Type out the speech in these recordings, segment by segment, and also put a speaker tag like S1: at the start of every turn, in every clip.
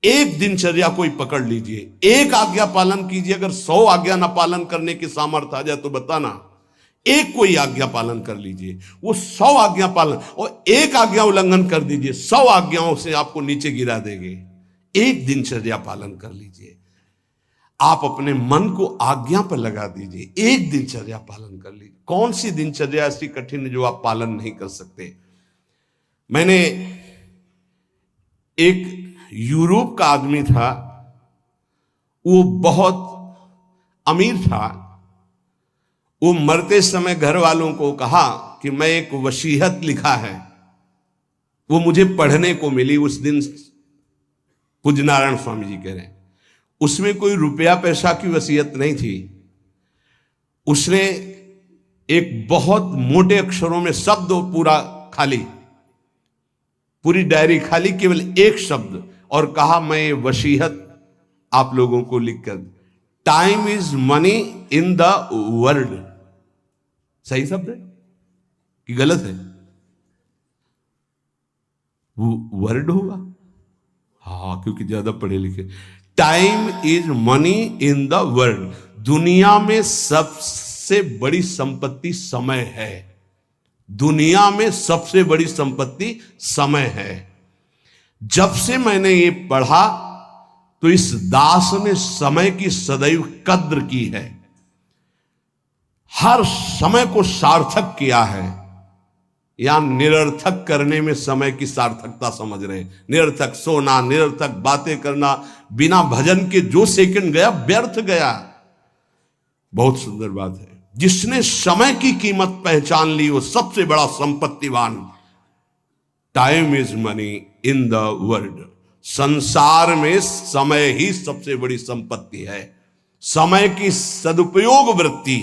S1: एक दिनचर्या कोई पकड़ लीजिए, एक आज्ञा पालन कीजिए। अगर 100 आज्ञा ना पालन करने की सामर्थ्य आ जाए तो बताना, एक कोई आज्ञा पालन कर लीजिए, वो 100 आज्ञा पालन, और एक आज्ञा उल्लंघन कर दीजिए, 100 आज्ञाओं से आपको नीचे गिरा देंगे। एक दिनचर्या पालन कर लीजिए, आप अपने मन को आज्ञा पर लगा दीजिए, एक दिनचर्या पालन कर लीजिए। कौन सी दिनचर्या ऐसी कठिन है जो आप पालन नहीं कर सकते? मैंने एक यूरोप का आदमी था, वो बहुत अमीर था। वो मरते समय घर वालों को कहा कि मैं एक वसीयत लिखा है, वो मुझे पढ़ने को मिली उस दिन। पूज्य नारायण स्वामी जी कह रहे हैं, उसमें कोई रुपया पैसा की वसीयत नहीं थी। उसने एक बहुत मोटे अक्षरों में शब्द पूरा खाली, पूरी डायरी खाली, केवल एक शब्द, और कहा मैं ये वसीयत आप लोगों को लिखकर, time is money in the world. सही शब्द है कि गलत है? वो वर्ड होगा, हाँ, क्योंकि ज्यादा पढ़े लिखे। Time is money in the world. दुनिया में सबसे बड़ी संपत्ति समय है। दुनिया में सबसे बड़ी संपत्ति समय है। जब से मैंने ये पढ़ा तो इस दास ने समय की सदैव कद्र की है, हर समय को सार्थक किया है। या निरर्थक करने में समय की सार्थकता समझ रहे हैं। निरर्थक सोना, निरर्थक बातें करना, बिना भजन के जो सेकंड गया व्यर्थ गया। बहुत सुंदर बात है। जिसने समय की कीमत पहचान ली वो सबसे बड़ा संपत्तिवान। Time is money in the world. संसार में समय ही सबसे बड़ी संपत्ति है। समय की सदुपयोग वृत्ति,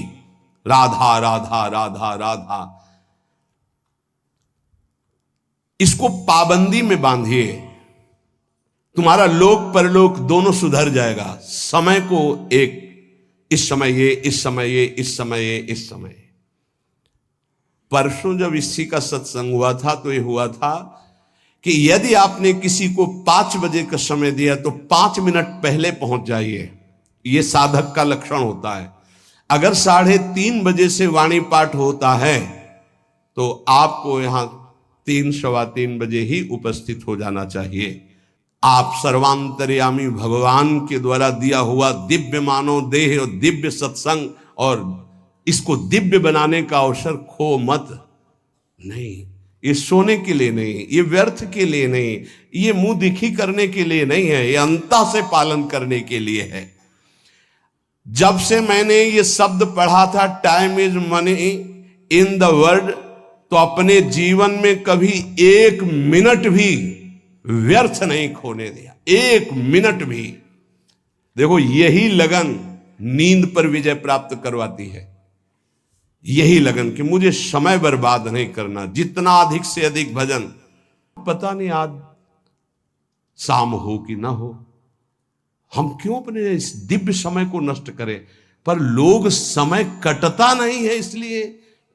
S1: राधा राधा राधा राधा, इसको पाबंदी में बांधिए, तुम्हारा लोक परलोक दोनों सुधर जाएगा। समय को एक, इस समय ये, इस समय ये, इस समय ये, इस समय ये। परसों जब इसी का सत्संग हुआ था तो ये हुआ था कि यदि आपने किसी को 5 बजे का समय दिया तो 5 मिनट पहले पहुंच जाइए। ये साधक का लक्षण होता है। अगर 3:30 बजे से वाणी पाठ होता है तो आपको यहां 3, सवा 3 बजे ही उपस्थित हो जाना चाहिए। आप सर्वांतर्यामी भगवान के द्वारा दिया हुआ दिव्य मानव देह और दिव्य सत्संग और इसको दिव्य बनाने का अवसर खो मत। नहीं, ये सोने के लिए नहीं, ये व्यर्थ के लिए नहीं, ये मुंह दिखी करने के लिए नहीं है, ये अंता से पालन करने के लिए है। जब से मैंने ये शब्द पढ़ा था, time is money in the world, तो अपने जीवन में कभी 1 मिनट भी व्यर्थ नहीं खोने दिया। 1 मिनट भी। देखो, यही लगन नींद पर विजय प्राप्त करवाती है। यही लगन कि मुझे समय बर्बाद नहीं करना, जितना अधिक से अधिक भजन। पता नहीं आज शाम हो कि ना हो, हम क्यों अपने इस दिव्य समय को नष्ट करें। पर लोग समय कटता नहीं है, इसलिए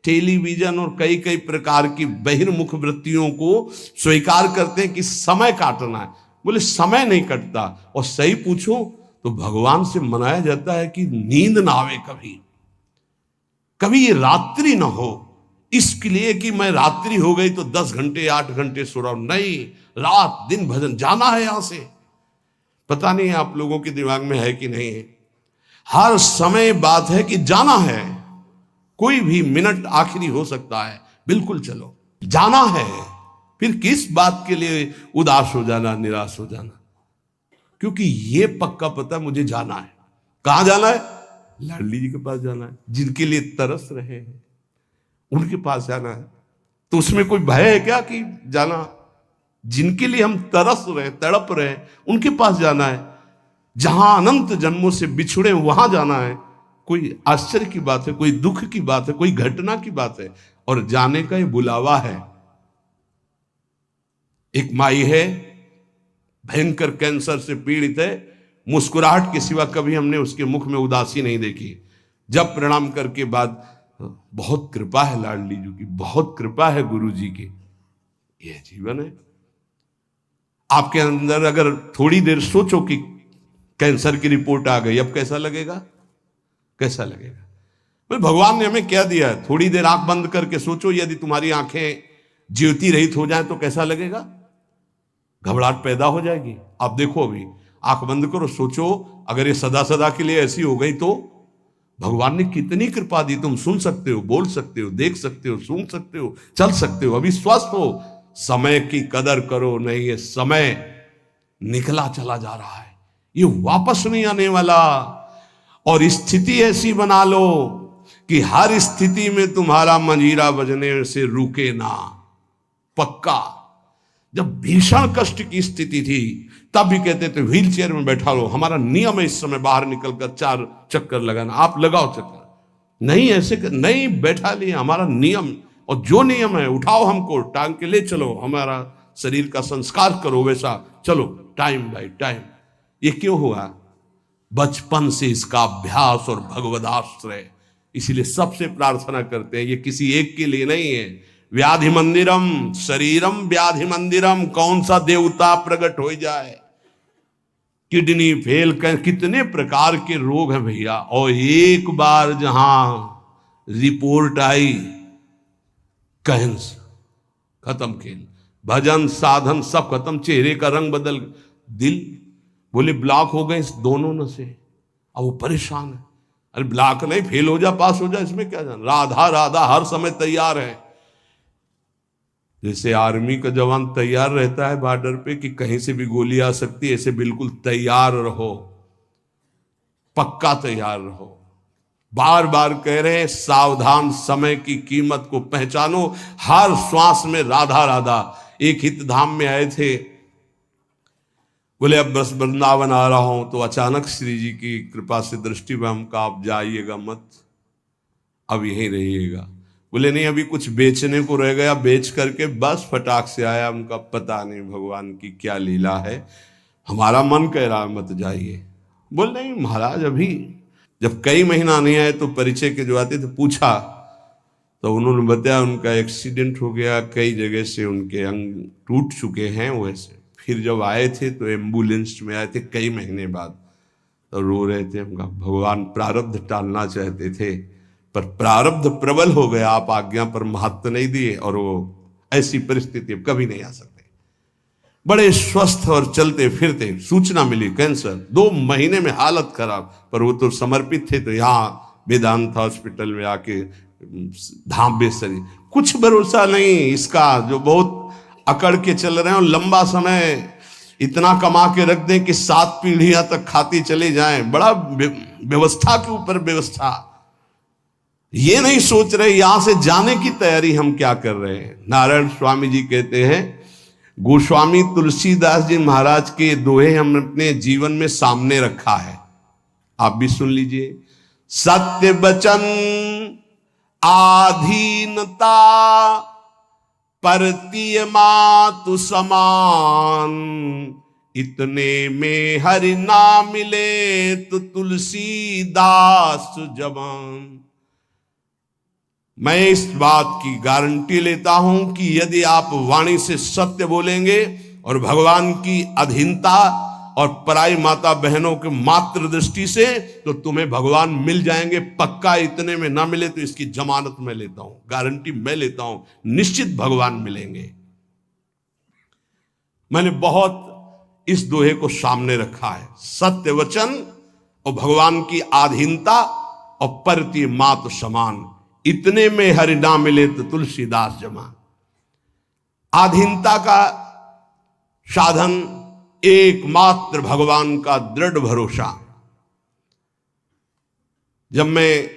S1: टेलीविजन और कई कई प्रकार की बहिर्मुख वृत्तियों को स्वीकार करते हैं कि समय काटना है। बोले समय नहीं कटता। और सही पूछो तो भगवान से मनाया जाता है कि नींद ना आवे, कभी ये रात्रि ना हो, इसके लिए कि मैं रात्रि हो गई तो 10 घंटे 8 घंटे सो रहा हूं। नहीं, रात दिन भजन, जाना है यहां से। पता नहीं आप लोगों के दिमाग में है कि नहीं है। हर समय बात है कि जाना है। कोई भी मिनट आखिरी हो सकता है, बिल्कुल चलो, जाना है। फिर किस बात के लिए उदास हो जाना, निराश हो जाना, क्योंकि ये पक्का पता मुझे जाना है। कहां जाना है? लाडली जी के पास जाना है। जिनके लिए तरस रहे हैं उनके पास जाना है। तो उसमें कोई भय है क्या कि जाना? जिनके लिए हम तरस रहे, तड़प रहे, उनके पास जाना है। जहां अनंत जन्मों से बिछुड़े वहां जाना है। कोई आश्चर्य की बात है, कोई दुख की बात है, कोई घटना की बात है, और जाने का ये बुलावा है। एक माई है, भयंकर कैंसर से पीड़ित है। मुस्कुराहट के सिवा कभी हमने उसके मुख में उदासी नहीं देखी। जब प्रणाम करके बाद, बहुत कृपा है लाडली जी की, बहुत कृपा है गुरु जी की, यह जीवन है। आपके अंदर अगर थोड़ी देर सोचो कि कैंसर की रिपोर्ट आ गई, अब कैसा लगेगा? कैसा लगेगा? बोले भगवान ने हमें क्या दिया है? थोड़ी देर आंख बंद करके सोचो, यदि तुम्हारी आंखें ज्योति रहित हो जाए तो कैसा लगेगा? घबराहट पैदा हो जाएगी। आप देखो, अभी आंख बंद करो, सोचो अगर ये सदा सदा के लिए ऐसी हो गई तो भगवान ने कितनी कृपा दी। तुम सुन सकते हो, बोल सकते हो, देख सकते हो, सूंघ सकते हो, चल सकते हो, अभी स्वस्थ हो। समय की कदर करो, नहीं ये समय निकला चला जा रहा है, ये वापस नहीं आने वाला। और स्थिति ऐसी बना लो कि हर स्थिति में तुम्हारा मंजीरा बजने से रुके ना। पक्का जब भीषण कष्ट की स्थिति थी तब भी कहते थे व्हील चेयर में बैठा लो, हमारा नियम है इस समय बाहर निकलकर 4 चक्कर लगाना, आप लगाओ चक्कर। नहीं ऐसे नहीं बैठा लिए, हमारा नियम, और जो नियम है उठाओ हमको, टांग के ले चलो, हमारा शरीर का संस्कार करो वैसा चलो, टाइम बाय टाइम। ये क्यों हुआ? बचपन से इसका अभ्यास और भगवदाश्रय। इसीलिए सबसे प्रार्थना करते हैं, ये किसी एक के लिए नहीं है। व्याधि मंदिरम शरीरम व्याधि मंदिरम, कौन सा देवता प्रकट हो जाए? किडनी फेल कर, कितने प्रकार के रोग हैं भैया। और एक बार जहां रिपोर्ट आई कैंसर, खत्म खेल, भजन साधन सब खत्म, चेहरे का रंग बदल, दिल बोले ब्लॉक हो गए इस दोनों नसें। अब वो परेशान है, अरे ब्लॉक नहीं, फेल हो जा पास हो जा, इसमें क्या जाना। राधा राधा हर समय तैयार है, जैसे आर्मी का जवान तैयार रहता है बॉर्डर पे कि कहीं से भी गोली आ सकती है, ऐसे बिल्कुल तैयार रहो, पक्का तैयार रहो। बार बार कह रहे हैं सावधान, समय की कीमत को पहचानो, हर श्वास में राधा राधा। एक हित धाम में आए थे, बोले अब बस वृंदावन आ रहा हूं, तो अचानक श्री जी की कृपा से दृष्टि में हमका, आप जाइएगा मत, अब यहीं रहिएगा। बोले नहीं अभी कुछ बेचने को रह गया, बेच करके बस फटाक से आया। हमका पता नहीं भगवान की क्या लीला है, हमारा मन कह रहा है मत जाइए। बोल नहीं महाराज, अभी जब कई महीना नहीं आए तो परिचय के जो आते थे पूछा, तो उन्होंने बताया उनका एक्सीडेंट हो गया, कई जगह से उनके अंग टूट चुके हैं वैसे। फिर जब आए थे तो एम्बुलेंस में आए थे कई महीने बाद, तो रो रहे थे। हमका भगवान प्रारब्ध टालना चाहते थे पर प्रारब्ध प्रबल हो गया, आप आज्ञा पर महत्व नहीं दिए, और वो ऐसी परिस्थिति अब कभी नहीं आ सकते। बड़े स्वस्थ और चलते फिरते, सूचना मिली कैंसर, 2 महीने में हालत खराब, पर वो तो समर्पित थे, तो यहाँ वेदांत हॉस्पिटल में आके धाम बेसरी। कुछ भरोसा नहीं इसका, जो बहुत अकड़ के चल रहे हैं और लंबा समय इतना कमा के रख दें कि 7 पीढ़ियां तक खाती चले जाएं। बड़ा व्यवस्था के ऊपर व्यवस्था, ये नहीं सोच रहे यहां से जाने की तैयारी हम क्या कर रहे हैं। नारायण स्वामी जी कहते हैं, गोस्वामी तुलसीदास जी महाराज के दोहे हम अपने जीवन में सामने रखा है, आप भी सुन लीजिए। सत्य वचन आधीनता परतीय मातु समान, इतने में हरि ना मिले तो तुलसीदास जवान। मैं इस बात की गारंटी लेता हूं कि यदि आप वाणी से सत्य बोलेंगे और भगवान की अधीनता और पराई माता बहनों के मात्र दृष्टि से, तो तुम्हें भगवान मिल जाएंगे पक्का। इतने में ना मिले तो इसकी जमानत मैं लेता हूं, गारंटी मैं लेता हूं, निश्चित भगवान मिलेंगे। मैंने बहुत इस दोहे को सामने रखा है, सत्य वचन और भगवान की आधीनता और परती मात समान, इतने में हरि ना मिले तो तुलसीदास जमान। आधीनता का साधन एकमात्र भगवान का दृढ़ भरोसा। जब मैं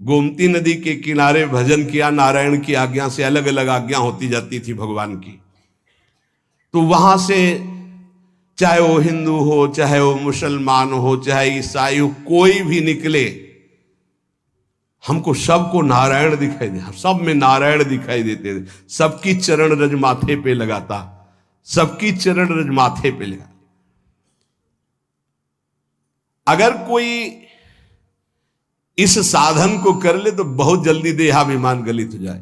S1: गोमती नदी के किनारे भजन किया, नारायण की आज्ञा से, अलग अलग आज्ञा होती जाती थी भगवान की, तो वहां से चाहे वो हिंदू हो, चाहे वो मुसलमान हो, चाहे ईसाई हो, कोई भी निकले, हमको सबको नारायण दिखाई दे, सब में नारायण दिखाई देते थे। सबकी चरण रज माथे पे लगाता, सबकी चरण रज माथे पे लगा। अगर कोई इस साधन को कर ले तो बहुत जल्दी देहाभिमान गलित हो जाए।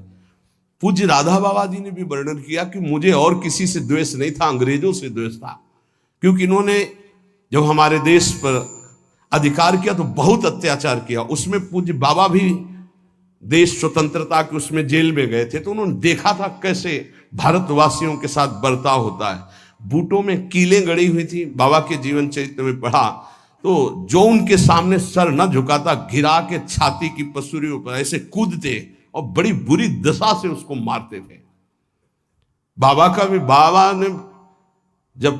S1: पूज्य राधा बाबा जी ने भी वर्णन किया कि मुझे और किसी से द्वेष नहीं था, अंग्रेजों से द्वेष था, क्योंकि इन्होंने जब हमारे देश पर अधिकार किया तो बहुत अत्याचार किया। उसमें पूज्य बाबा भी देश स्वतंत्रता के उसमें जेल में गए थे, तो उन्होंने देखा था कैसे भारतवासियों के साथ बर्ताव होता है। बूटों में कीलें गड़ी हुई थी, बाबा के जीवन चरित्र में पढ़ा तो जो उनके सामने सर न झुकाता, गिरा के छाती की पसुरियों पर ऐसे कूदते और बड़ी बुरी दशा से उसको मारते थे। बाबा का भी, बाबा ने जब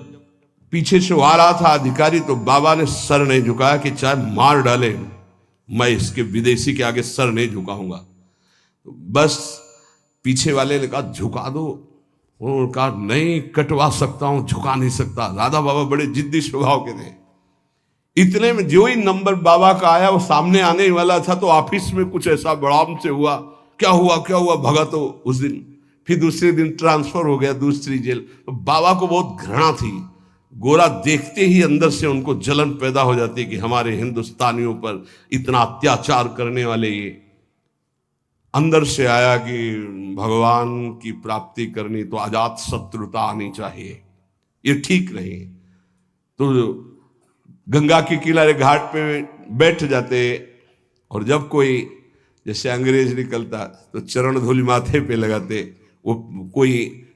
S1: पीछे से आ रहा था अधिकारी तो बाबा ने सर नहीं झुकाया कि चाहे मार डाले मैं इसके विदेशी के आगे सर नहीं झुकाऊंगा। तो बस पीछे वाले ने कहा झुका दो, उन्होंने कहा नहीं कटवा सकता हूं, झुका नहीं सकता। राधा बाबा बड़े जिद्दी स्वभाव के थे। इतने में जो ही नंबर बाबा का आया वो सामने आने वाला था तो ऑफिस में कुछ ऐसा बड़ाम से हुआ, क्या हुआ भगा। तो उस दिन फिर दूसरे दिन ट्रांसफर हो गया दूसरी जेल। तो बाबा को बहुत घृणा थी, गोरा देखते ही अंदर से उनको जलन पैदा हो जाती कि हमारे हिंदुस्तानियों पर इतना अत्याचार करने वाले ये। अंदर से आया कि भगवान की प्राप्ति करनी तो अजात शत्रुता आनी चाहिए, ये ठीक नहीं। तो गंगा के किनारे घाट पे बैठ जाते और जब कोई जैसे अंग्रेज निकलता तो चरण धूलि माथे पे लगाते, वो कोई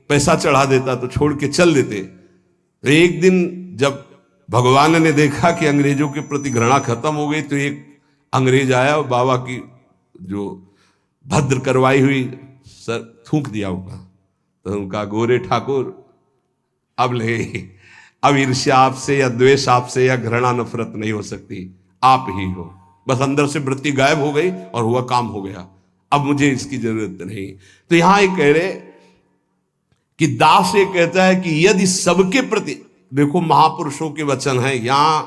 S1: पैसा चढ़ा देता तो छोड़ के चल देते। तो एक दिन जब भगवान ने देखा कि अंग्रेजों के प्रति घृणा खत्म हो गई तो एक अंग्रेज आया और बाबा की जो भद्र करवाई हुई सर थूक दिया उनका। तो उनका गोरे ठाकुर अब ईर्ष्या आपसे या द्वेष आपसे या घृणा नफरत नहीं हो सकती, आप ही हो। बस अंदर से वृत्ति गायब हो गई और हुआ काम हो गया, अब मुझे इसकी जरूरत नहीं। तो यहां ये कह रहे कि दास ये कहता है कि यदि सबके प्रति, देखो महापुरुषों के वचन है, यहां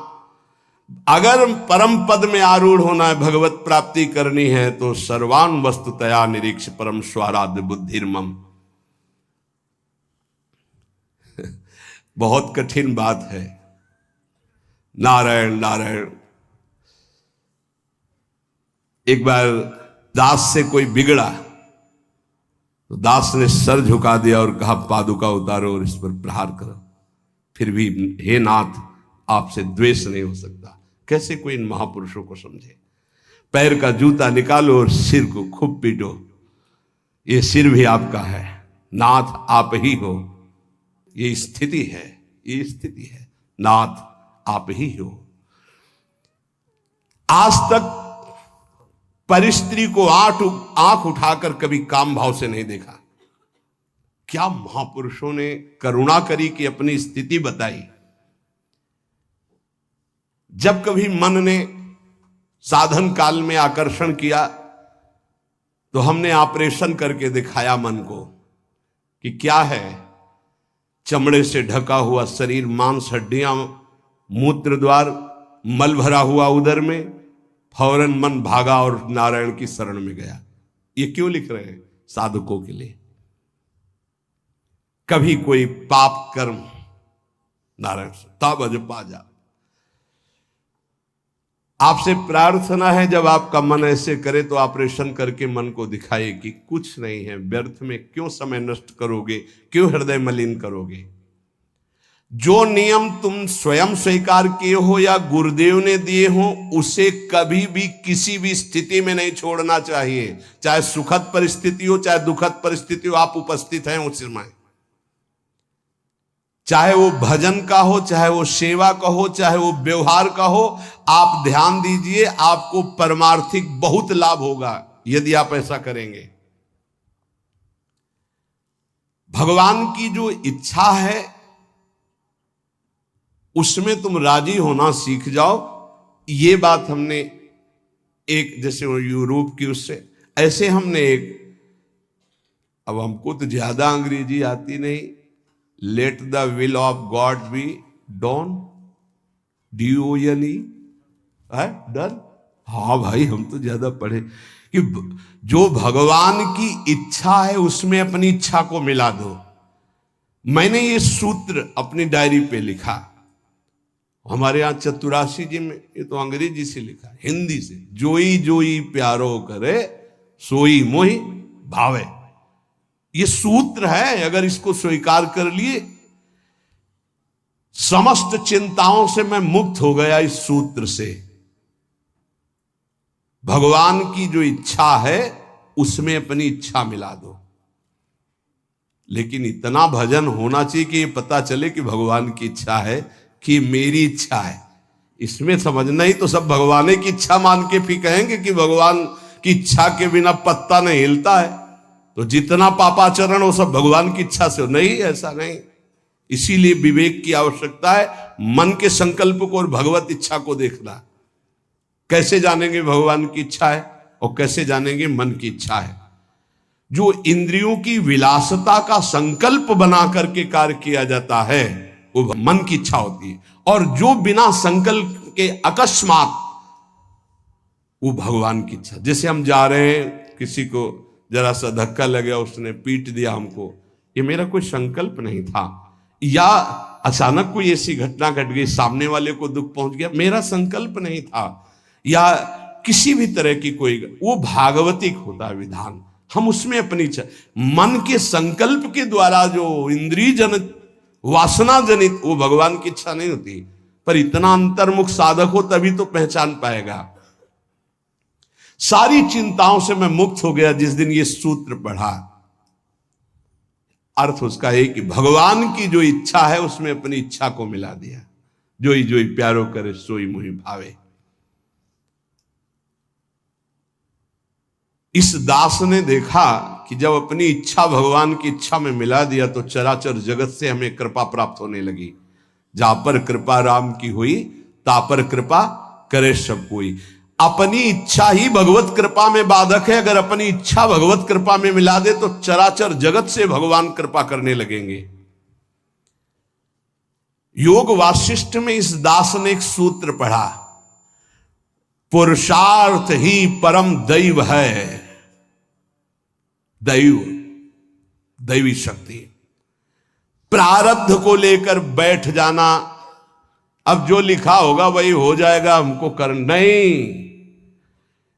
S1: अगर परम पद में आरूढ़ होना है, भगवत प्राप्ति करनी है तो सर्वान वस्तुतया निरीक्ष परम स्वाराध्य बुद्धिर्मम। बहुत कठिन बात है। नारायण नारायण। एक बार दास से कोई बिगड़ा तो दास ने सर झुका दिया और कहा पादुका उतारो और इस पर प्रहार करो। फिर भी हे नाथ आपसे द्वेष नहीं हो सकता। कैसे कोई इन महापुरुषों को समझे। पैर का जूता निकालो और सिर को खूब पीटो, ये सिर भी आपका है, नाथ आप ही हो। ये स्थिति है, ये स्थिति है, नाथ आप ही हो। आज तक परिस्त्री को आंख उठाकर कभी काम भाव से नहीं देखा। क्या महापुरुषों ने करुणा करी कि अपनी स्थिति बताई। जब कभी मन ने साधन काल में आकर्षण किया तो हमने ऑपरेशन करके दिखाया मन को कि क्या है। चमड़े से ढका हुआ शरीर, मांस हड्डियां, मूत्र द्वार, मल भरा हुआ उदर में, फौरन मन भागा और नारायण की शरण में गया। ये क्यों लिख रहे हैं? साधकों के लिए। कभी कोई पाप कर्म नारायण से तब अज पा जा। आपसे प्रार्थना है जब आपका मन ऐसे करे तो ऑपरेशन करके मन को दिखाए कि कुछ नहीं है, व्यर्थ में क्यों समय नष्ट करोगे, क्यों हृदय मलिन करोगे। जो नियम तुम स्वयं स्वीकार किए हो या गुरुदेव ने दिए हो उसे कभी भी किसी भी स्थिति में नहीं छोड़ना चाहिए। चाहे सुखद परिस्थिति हो चाहे दुखद परिस्थिति हो, आप उपस्थित हैं उस समय। चाहे वो भजन का हो, चाहे वो सेवा का हो, चाहे वो व्यवहार का हो, आप ध्यान दीजिए आपको परमार्थिक बहुत लाभ होगा यदि आप ऐसा करेंगे। भगवान की जो इच्छा है उसमें तुम राजी होना सीख जाओ। ये बात हमने एक, जैसे यूरोप की उससे ऐसे हमने एक, अब हमको तो ज्यादा अंग्रेजी आती नहीं, let the will of god be done, DONE done. हाँ भाई हम तो ज्यादा पढ़े कि जो भगवान की इच्छा है उसमें अपनी इच्छा को मिला दो। मैंने ये सूत्र अपनी डायरी पे लिखा। हमारे यहाँ चतुराशी जी में, ये तो अंग्रेजी से लिखा, हिंदी से, जोई जोई प्यारो करे सोई मोहि भावे। ये सूत्र है, अगर इसको स्वीकार कर लिए, समस्त चिंताओं से मैं मुक्त हो गया इस सूत्र से। भगवान की जो इच्छा है उसमें अपनी इच्छा मिला दो। लेकिन इतना भजन होना चाहिए कि ये पता चले कि भगवान की इच्छा है कि मेरी इच्छा है। इसमें समझना ही तो सब भगवान की इच्छा मान के फिर कहेंगे कि भगवान की इच्छा के बिना पत्ता नहीं हिलता है, तो जितना पापाचरण वो सब भगवान की इच्छा से हो। नहीं, ऐसा नहीं। इसीलिए विवेक की आवश्यकता है, मन के संकल्प को और भगवत इच्छा को देखना। कैसे जानेंगे भगवान की इच्छा है और कैसे जानेंगे मन की इच्छा है? जो इंद्रियों की विलासता का संकल्प बना करके कार्य किया जाता है वो मन की इच्छा होती है, और जो बिना संकल्प के अकस्मात, वो भगवान की इच्छा। जैसे हम जा रहे हैं, किसी को जरा सा धक्का लग गया, उसने पीट दिया हमको, ये मेरा कोई संकल्प नहीं था, या अचानक कोई ऐसी घटना घट गई, सामने वाले को दुख पहुंच गया, मेरा संकल्प नहीं था, या किसी भी तरह की कोई, वो भागवतिक होता है विधान। हम उसमें अपनी मन के संकल्प के द्वारा जो इंद्रिय जनित, वासना जनित, वो भगवान की इच्छा नहीं होती। पर इतना अंतर्मुख साधक हो तभी तो पहचान पाएगा। सारी चिंताओं से मैं मुक्त हो गया जिस दिन ये सूत्र पढ़ा। अर्थ उसका है कि भगवान की जो इच्छा है उसमें अपनी इच्छा को मिला दिया। जोई जोई प्यारो करे सोई मुहि भावे। इस दास ने देखा कि जब अपनी इच्छा भगवान की इच्छा में मिला दिया तो चराचर जगत से हमें कृपा प्राप्त होने लगी। जहां पर कृपा राम की हुई ता पर कृपा करे सब कोई। अपनी इच्छा ही भगवत कृपा में बाधक है। अगर अपनी इच्छा भगवत कृपा में मिला दे तो चराचर जगत से भगवान कृपा करने लगेंगे। योग वासिष्ठ में इस दास ने एक सूत्र पढ़ा, पुरुषार्थ ही परम दैव है। दैव, दैवी शक्ति। प्रारब्ध को लेकर बैठ जाना, अब जो लिखा होगा वही हो जाएगा, हमको कर नहीं।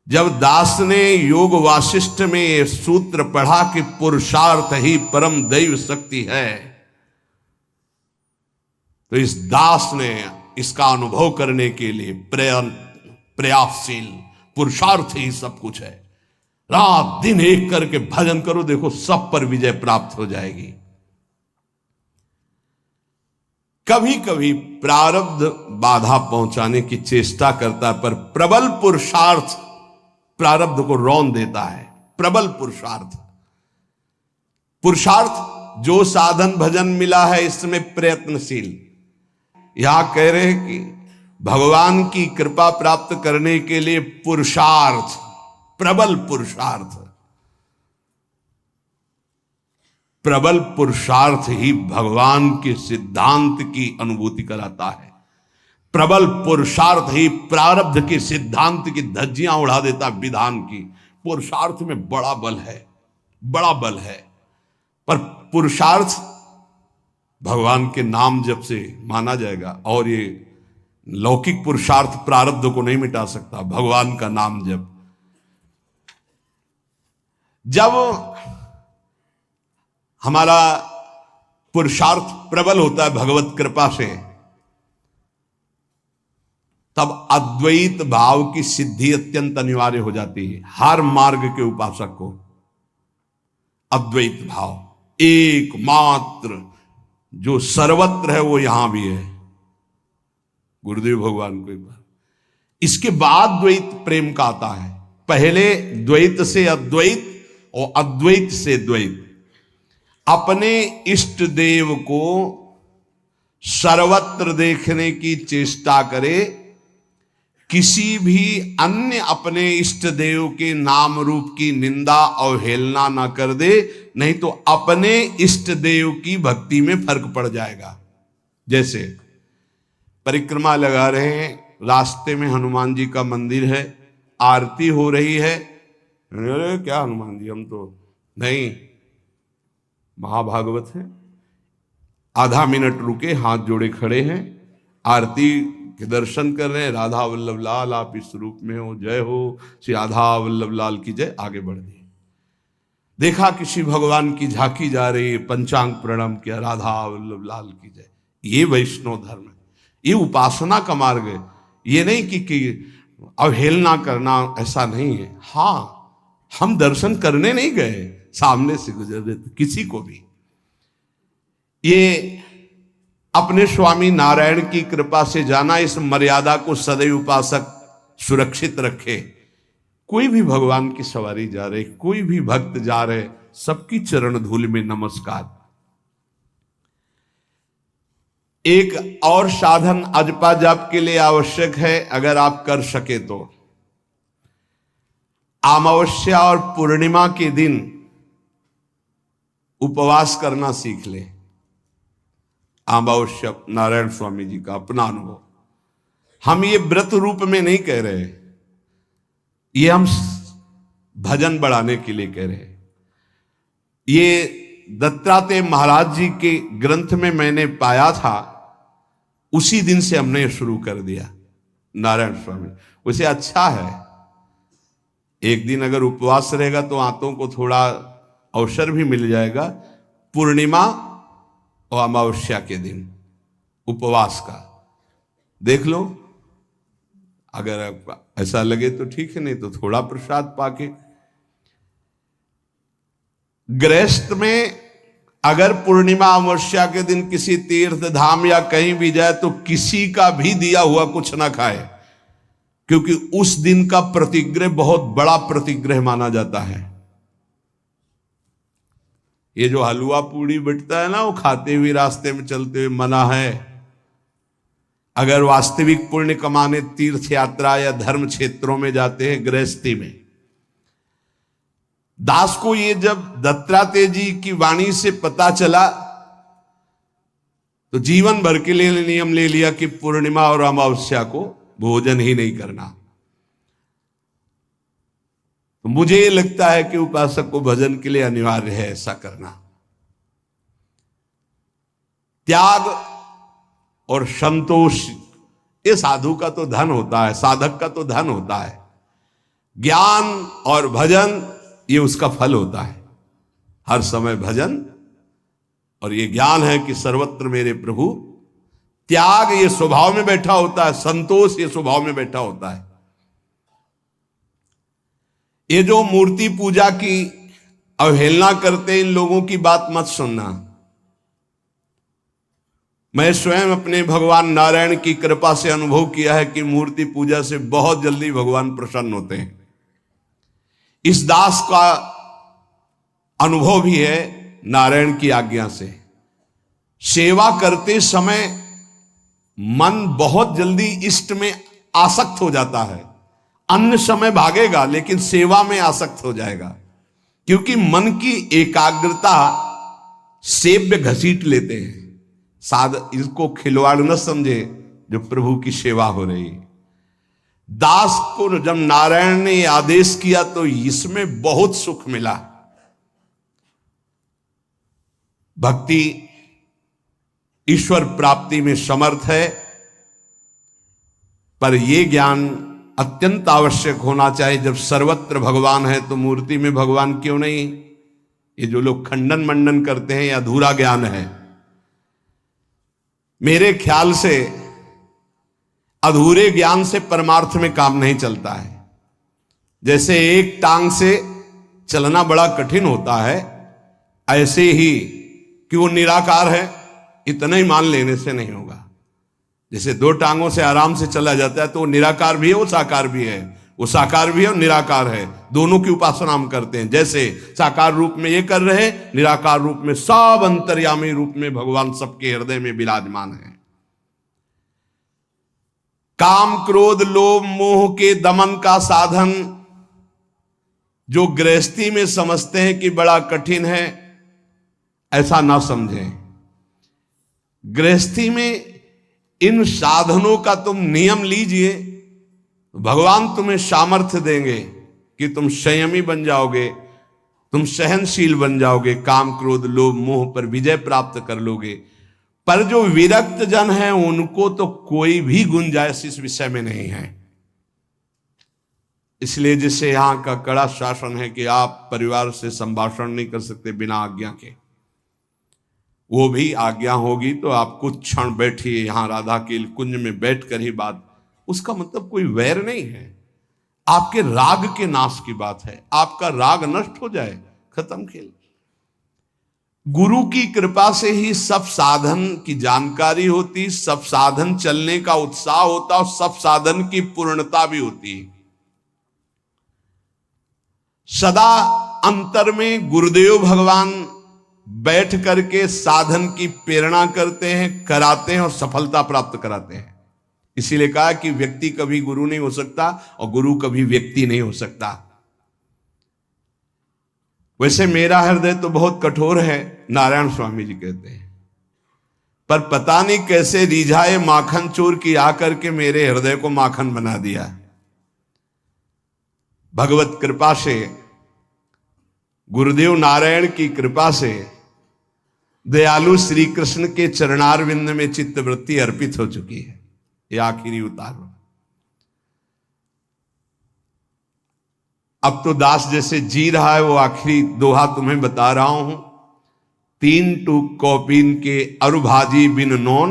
S1: जब दास ने योग वासिष्ठ में यह सूत्र पढ़ा कि पुरुषार्थ ही परम दैव शक्ति है, तो इस दास ने इसका अनुभव करने के लिए प्रयासशील, पुरुषार्थ ही सब कुछ है। रात दिन एक करके भजन करो, देखो सब पर विजय प्राप्त हो जाएगी। कभी कभी प्रारब्ध बाधा पहुंचाने की चेष्टा करता है, पर प्रबल पुरुषार्थ प्रारब्ध को रौंद देता है। प्रबल पुरुषार्थ, पुरुषार्थ जो साधन भजन मिला है इसमें प्रयत्नशील। यहां कह रहे हैं कि भगवान की कृपा प्राप्त करने के लिए पुरुषार्थ, प्रबल पुरुषार्थ, प्रबल पुरुषार्थ ही भगवान के सिद्धांत की अनुभूति कराता है। प्रबल पुरुषार्थ ही प्रारब्ध के सिद्धांत की धज्जियां उड़ा देता विधान की। पुरुषार्थ में बड़ा बल है, बड़ा बल है। पर पुरुषार्थ भगवान के नाम जप से माना जाएगा, और ये लौकिक पुरुषार्थ प्रारब्ध को नहीं मिटा सकता। भगवान का नाम जप, जब हमारा पुरुषार्थ प्रबल होता है भगवत कृपा से, तब अद्वैत भाव की सिद्धि अत्यंत अनिवार्य हो जाती है। हर मार्ग के उपासक को अद्वैत भाव, एकमात्र जो सर्वत्र है वो यहां भी है। गुरुदेव भगवान को एक बार, इसके बाद द्वैत प्रेम का आता है। पहले द्वैत से अद्वैत और अद्वैत से द्वैत। अपने इष्ट देव को सर्वत्र देखने की चेष्टा करे, किसी भी अन्य अपने इष्ट देव के नाम रूप की निंदा अवहेलना ना कर दे, नहीं तो अपने इष्ट देव की भक्ति में फर्क पड़ जाएगा। जैसे परिक्रमा लगा रहे हैं, रास्ते में हनुमान जी का मंदिर है, आरती हो रही है, अरे क्या हनुमान जी, हम तो नहीं, महाभागवत है। आधा मिनट रुके, हाथ जोड़े खड़े हैं, आरती के दर्शन कर रहे हैं। राधा वल्लभ लाल आप इस रूप में हो, जय हो श्री राधा वल्लभ लाल की जय। आगे बढ़ दिए। देखा किसी भगवान की झांकी जा रही, पंचांग प्रणाम किया, राधा वल्लभ लाल की जय। ये वैष्णव धर्म है, ये उपासना का मार्ग है। ये नहीं कि अवहेलना करना, ऐसा नहीं है। हाँ, हम दर्शन करने नहीं गए, सामने से गुजर रहे थे, किसी को भी। ये अपने स्वामी नारायण की कृपा से जाना, इस मर्यादा को सदैव उपासक सुरक्षित रखे। कोई भी भगवान की सवारी जा रहे, कोई भी भक्त जा रहे, सबकी चरण धूल में नमस्कार। एक और साधन अजपा जाप के लिए आवश्यक है, अगर आप कर सके तो अमावस्या और पूर्णिमा के दिन उपवास करना सीख ले। अमावस्या, नारायण स्वामी जी का अपना अनुभव, हम ये व्रत रूप में नहीं कह रहे, ये हम भजन बढ़ाने के लिए कह रहे हैं। ये दत्तात्रेय महाराज जी के ग्रंथ में मैंने पाया था, उसी दिन से हमने शुरू कर दिया। नारायण स्वामी उसे अच्छा है, एक दिन अगर उपवास रहेगा तो आंतों को थोड़ा अवसर भी मिल जाएगा। पूर्णिमा और अमावस्या के दिन उपवास का देख लो, अगर ऐसा लगे तो ठीक है, नहीं तो थोड़ा प्रसाद पाके। गृहस्थ में अगर पूर्णिमा अमावस्या के दिन किसी तीर्थ धाम या कहीं भी जाए तो किसी का भी दिया हुआ कुछ ना खाए, क्योंकि उस दिन का प्रतिग्रह बहुत बड़ा प्रतिग्रह माना जाता है। ये जो हलवा पूड़ी बिटता है ना, वो खाते हुए रास्ते में चलते हुए मना है। अगर वास्तविक पुण्य कमाने तीर्थ यात्रा या धर्म क्षेत्रों में जाते हैं गृहस्थी में। दास को ये जब दत्तात्रेय जी की वाणी से पता चला तो जीवन भर के लिए नियम ले लिया कि पूर्णिमा और अमावस्या को भोजन ही नहीं करना। तो मुझे ये लगता है कि उपासक को भजन के लिए अनिवार्य है ऐसा करना। त्याग और संतोष ये साधु का तो धन होता है, साधक का तो धन होता है। ज्ञान और भजन ये उसका फल होता है। हर समय भजन और ये ज्ञान है कि सर्वत्र मेरे प्रभु। त्याग ये स्वभाव में बैठा होता है, संतोष ये स्वभाव में बैठा होता है। ये जो मूर्ति पूजा की अवहेलना करते, इन लोगों की बात मत सुनना। मैं स्वयं अपने भगवान नारायण की कृपा से अनुभव किया है कि मूर्ति पूजा से बहुत जल्दी भगवान प्रसन्न होते हैं। इस दास का अनुभव भी है नारायण की आज्ञा से। सेवा करते समय मन बहुत जल्दी इष्ट में आसक्त हो जाता है। अन्य समय भागेगा लेकिन सेवा में आसक्त हो जाएगा, क्योंकि मन की एकाग्रता सेव्य घसीट लेते हैं। इसको खिलवाड़ न समझे जो प्रभु की सेवा हो रही। दास को जब नारायण ने आदेश किया तो इसमें बहुत सुख मिला। भक्ति ईश्वर प्राप्ति में समर्थ है, पर यह ज्ञान अत्यंत आवश्यक होना चाहिए। जब सर्वत्र भगवान है तो मूर्ति में भगवान क्यों नहीं? ये जो लोग खंडन मंडन करते हैं, यह अधूरा ज्ञान है। मेरे ख्याल से अधूरे ज्ञान से परमार्थ में काम नहीं चलता है। जैसे एक टांग से चलना बड़ा कठिन होता है, ऐसे ही कि वो निराकार है इतना ही मान लेने से नहीं होगा। जैसे दो टांगों से आराम से चला जाता है तो वो निराकार भी है, वो साकार भी है। वो साकार भी है और निराकार है, दोनों की उपासना हम करते हैं। जैसे साकार रूप में ये कर रहे, निराकार रूप में सब अंतर्यामी रूप में भगवान सबके हृदय में विराजमान है। काम क्रोध लोभ मोह के दमन का साधन जो गृहस्थी में समझते हैं कि बड़ा कठिन है, ऐसा ना समझें। गृहस्थी में इन साधनों का तुम नियम लीजिए, भगवान तुम्हें सामर्थ्य देंगे कि तुम संयमी बन जाओगे, तुम सहनशील बन जाओगे, काम क्रोध लोभ मोह पर विजय प्राप्त कर लोगे। पर जो विरक्त जन है उनको तो कोई भी गुंजाइश इस विषय में नहीं है। इसलिए जिससे यहां का कड़ा शासन है कि आप परिवार से संभाषण नहीं कर सकते बिना आज्ञा के। वो भी आज्ञा होगी तो आप कुछ क्षण बैठिए यहां राधा के कुंज में बैठकर ही बात, उसका मतलब कोई वैर नहीं है, आपके राग के नाश की बात है। आपका राग नष्ट हो जाए, खत्म खेल। गुरु की कृपा से ही सब साधन की जानकारी होती, सब साधन चलने का उत्साह होता और सब साधन की पूर्णता भी होती। सदा अंतर में गुरुदेव भगवान बैठ करके साधन की प्रेरणा करते हैं, कराते हैं और सफलता प्राप्त कराते हैं। इसीलिए कहा कि व्यक्ति कभी गुरु नहीं हो सकता और गुरु कभी व्यक्ति नहीं हो सकता। वैसे मेरा हृदय तो बहुत कठोर है, नारायण स्वामी जी कहते हैं, पर पता नहीं कैसे रिझाए माखन चोर की आकर के मेरे हृदय को माखन बना दिया। भगवत कृपा से, गुरुदेव नारायण की कृपा से, दयालु श्री कृष्ण के चरणारविंद में चित्तवृत्ति अर्पित हो चुकी है। यह आखिरी उतार। अब तो दास जैसे जी रहा है वो आखिरी दोहा तुम्हें बता रहा हूं। 3 टूक कौपीन के अरुभाजी बिन नौन,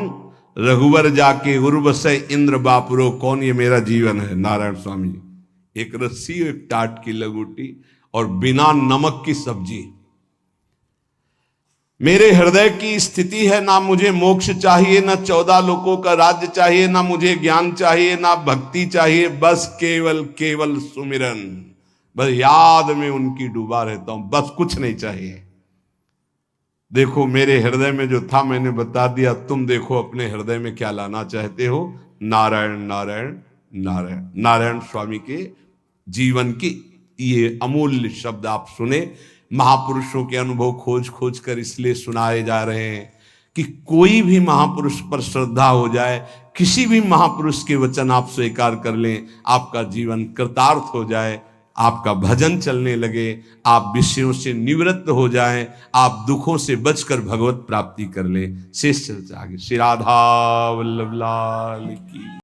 S1: रघुवर जाके उर्वश इंद्र बापुरो कौन। ये मेरा जीवन है नारायण स्वामी जी। एक रस्सी, एक टाट की लगोटी और बिना नमक की सब्जी। मेरे हृदय की स्थिति है, ना मुझे मोक्ष चाहिए, ना 14 लोकों का राज्य चाहिए, ना मुझे ज्ञान चाहिए, ना भक्ति चाहिए, बस केवल केवल सुमिरन, बस याद में उनकी डूबा रहता हूं, बस कुछ नहीं चाहिए। देखो मेरे हृदय में जो था मैंने बता दिया, तुम देखो अपने हृदय में क्या लाना चाहते हो। नारायण नारायण नारायण। नारायण स्वामी के जीवन की ये अमूल्य शब्द आप सुने। महापुरुषों के अनुभव खोज खोज कर इसलिए सुनाए जा रहे हैं कि कोई भी महापुरुष पर श्रद्धा हो जाए, किसी भी महापुरुष के वचन आप स्वीकार कर लें, आपका जीवन कृतार्थ हो जाए, आपका भजन चलने लगे, आप विषयों से निवृत्त हो जाएं, आप दुखों से बचकर भगवत प्राप्ति कर लें। शेष चलते आगे। श्री राधा वल्लभ लाल की।